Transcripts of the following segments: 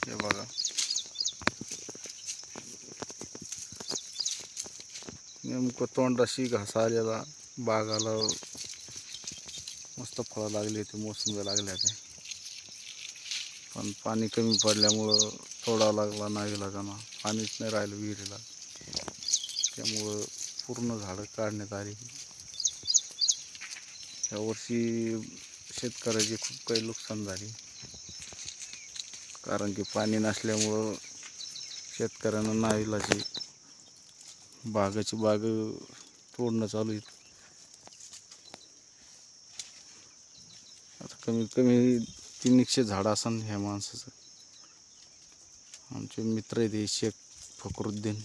हे बघा, नेमकं तोंडाशी घास आलेला, बागाला मस्त फळं लागली होती, मोसंबी लागल्या ते, पण पाणी कमी पडल्यामुळं तोडा लागला नाही लागला, पाणीच नाही राहिलं विहिरीला, त्यामुळं पूर्ण झाडं काढण्यात आली. यावर्षी शेतकऱ्याची खूप काही नुकसान झाली, कारण की पाणी नसल्यामुळं शेतकऱ्यांना नाईलाजाने बागाची बाग तोडणं चालू आहे. आता कमीत कमी 300 झाड असन ह्या माणसाचं. आमचे मित्र आहेत शेख फकरुद्दीन,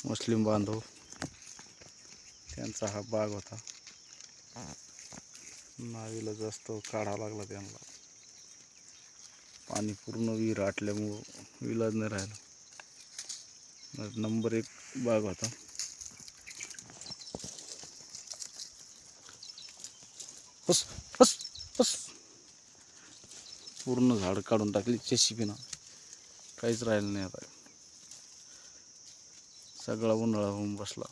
मुस्लिम बांधव, त्यांचा हा बाग होता. नावीला जास्त काढावं लागला त्यांना, पाणी पूर्ण विहीर आटल्यामुळं विलाज नाही राहिला. नंबर 1 बाग होता. बस बस बस, पूर्ण झाड काढून टाकली जेसीबीनं, काहीच राहिलं नाही. आता सगळा उन्हाळा होऊन बसला.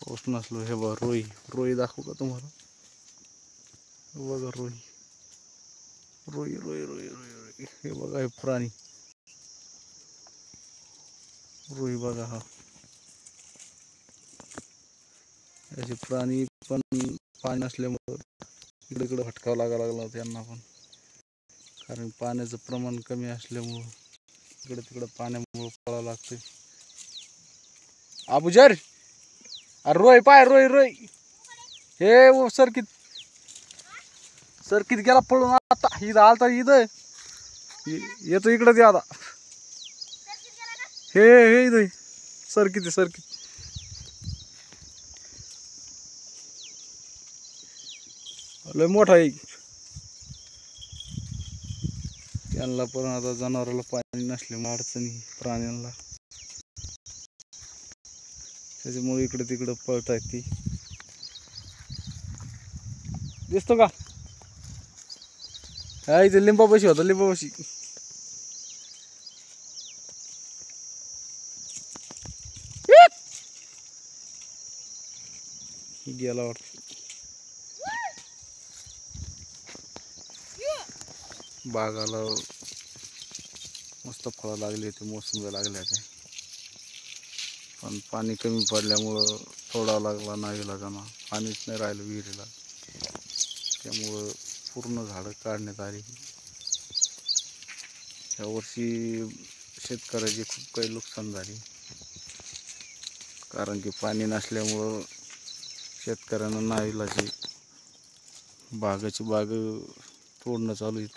पाऊस नसलो. हे बघा रोई, रोई दाखवू का तुम्हाला? बघा रोई रोई रोई रोई रोई रोई, हे बघा, हे प्राणी रोई बघा. हा असे प्राणी पण पाणी नसल्यामुळं इकडे इकडे भटकावं लागला त्यांना पण, कारण पाण्याचं प्रमाण कमी असल्यामुळं इकडे तिकडे पाण्यामुळं पळावं लागतंय. अबुजर, अरे रोय पाय, रोय रोय, हे सरकीत गेला पळून. आता इथं आलता, इथं येतो, इकडे ते आता. हे हे इथं सरकीत सरकीत. लय मोठा आहे. त्यांना पण आता जनावराला पाणी नसल्यामुळे अडचणी प्राण्यांना, त्याच्यामुळे इकडे तिकडे पळतायत ती. दिसतो का? हा इथे लिंबापाशी होता, लिंबापाशी. गेला वाटतं. बागाला मस्त फळं लागली होती, मोसंबी लागल्या ते, पण पाणी कमी पडल्यामुळं तोडा लागला नाही लागला, पाणीच नाही राहिलं विहिरीला, त्यामुळं पूर्ण झाडं काढण्यात आली. यावर्षी शेतकऱ्याची खूप काही नुकसान झाली, कारण की पाणी नसल्यामुळं शेतकऱ्यांना नाईलाजाने बागाची बाग तोडणं चालू आहे.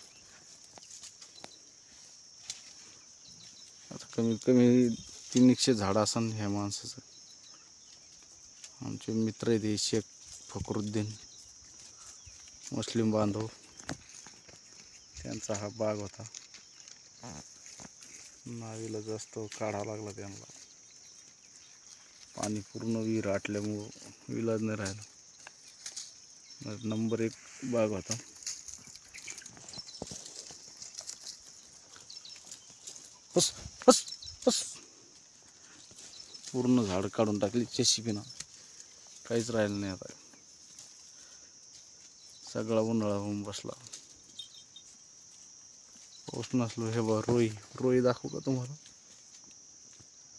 आता कमीत कमी 300 झाडं असन ह्या माणसाचं. आमचे मित्र आहेत शेख फकरुद्दीन, मुस्लिम बांधव, त्यांचा हा बाग होता. नावीला जास्त काढावं लागला त्यांना, पाणी पूर्ण विहीर आटल्यामुळं विलाज नाही राहिला. नंबर 1 बाग होता. बस बस बस, पूर्ण झाड काढून टाकली जेसीबीनं, काहीच राहिलं नाही. आता सगळा उन्हाळा होऊन बसला. पाऊस नसलो. हे बघा रोई, रोई दाखवू का तुम्हाला?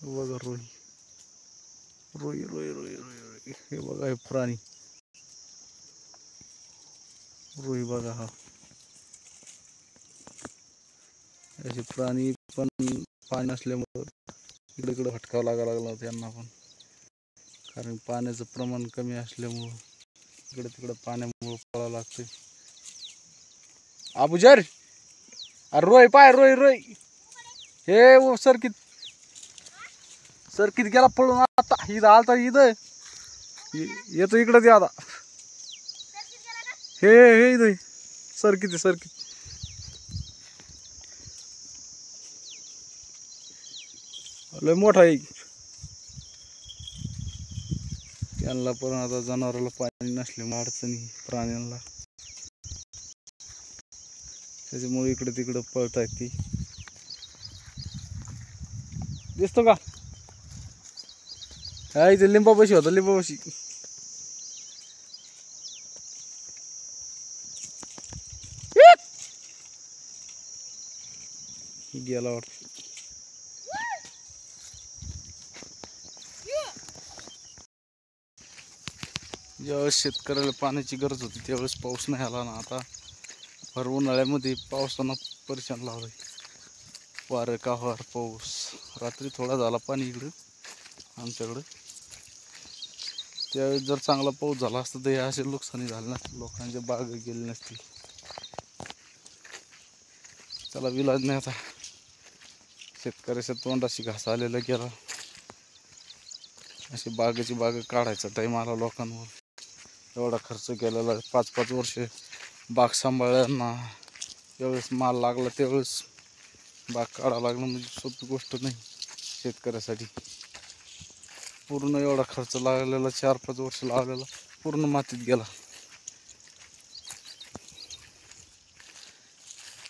बघा रोई रोई रोई रोई रोई रोई, हे बघा, हे प्राणी रोई बघा. हा असे प्राणी पण पाणी नसल्यामुळं इकडे इकडे भटकावं लागला त्यांना पण, कारण पाण्याचं प्रमाण कमी असल्यामुळं इकडे तिकडे पाण्यामुळं पळावं लागतंय. अबुजर, अरे रोय पाय, रोय रोय, हे सरकीत सरकीत गेला पळून. आता इथं आलता, इथं येतो, इकडे ते आता. हे हे इथं सरकीत सरकीत. लय मोठा आहे. त्यांना पण आता जनावराला पाणी नसल्यामुळे अडचणी प्राण्यांना, त्याच्यामुळे इकडे तिकडं पळतायत ती. दिसतो का? हा इथे लिंबापाशी होता, लिंबापाशी. गेला वाटतं. ज्यावेळेस शेतकऱ्याला पाण्याची गरज होती त्यावेळेस पाऊस नाही आला ना. आता भर उन्हाळ्यामध्ये पावसानं परेशान लावलं. वारं कावार पाऊस. रात्री थोडा झाला पाणी इकडं आमच्याकडं. त्यावेळेस जर चांगला पाऊस झाला असता तर हे असे नुकसानी झाले नसते, लोकांच्या बाग गेली नसती. त्याला विलाज नाही आता. शेतकऱ्याच्या तोंडाशी घास आलेला गेला. अशी बागेची बाग काढायचा टाईम आला लोकांवर. एवढा खर्च केलेला, 5-5 वर्ष बाग सांभाळताना त्यावेळेस माल लागला त्यावेळेस बाग काढावं लागणं म्हणजे सोपी गोष्ट नाही शेतकऱ्यासाठी. पूर्ण एवढा खर्च लागलेला, 4-5 वर्ष लावलेला पूर्ण मातीत गेला.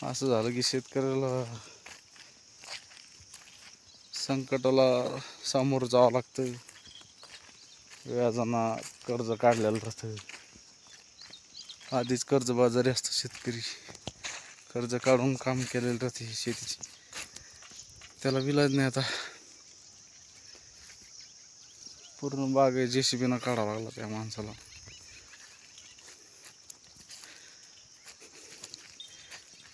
असं झालं की शेतकऱ्याला संकटाला सामोरं जावं लागतं. व्याजांना कर्ज काढलेलं राहतं. आधीच कर्जबाजारी असतं शेतकरी. कर्ज काढून काम केलेलं राहते शेतीची. त्याला विलाज नाही आता. पूर्ण बाग JCBनं काढावा लागला त्या माणसाला.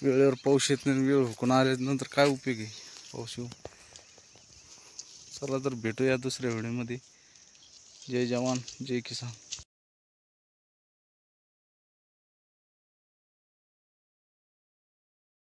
वेळेवर पाऊस येत नाही, वेळ हुकून आल्यानंतर काय उपयोग आहे पाऊस येऊन. चला तर भेटूया दुसऱ्या व्हिडिओमध्ये. जय जवान जय किसान.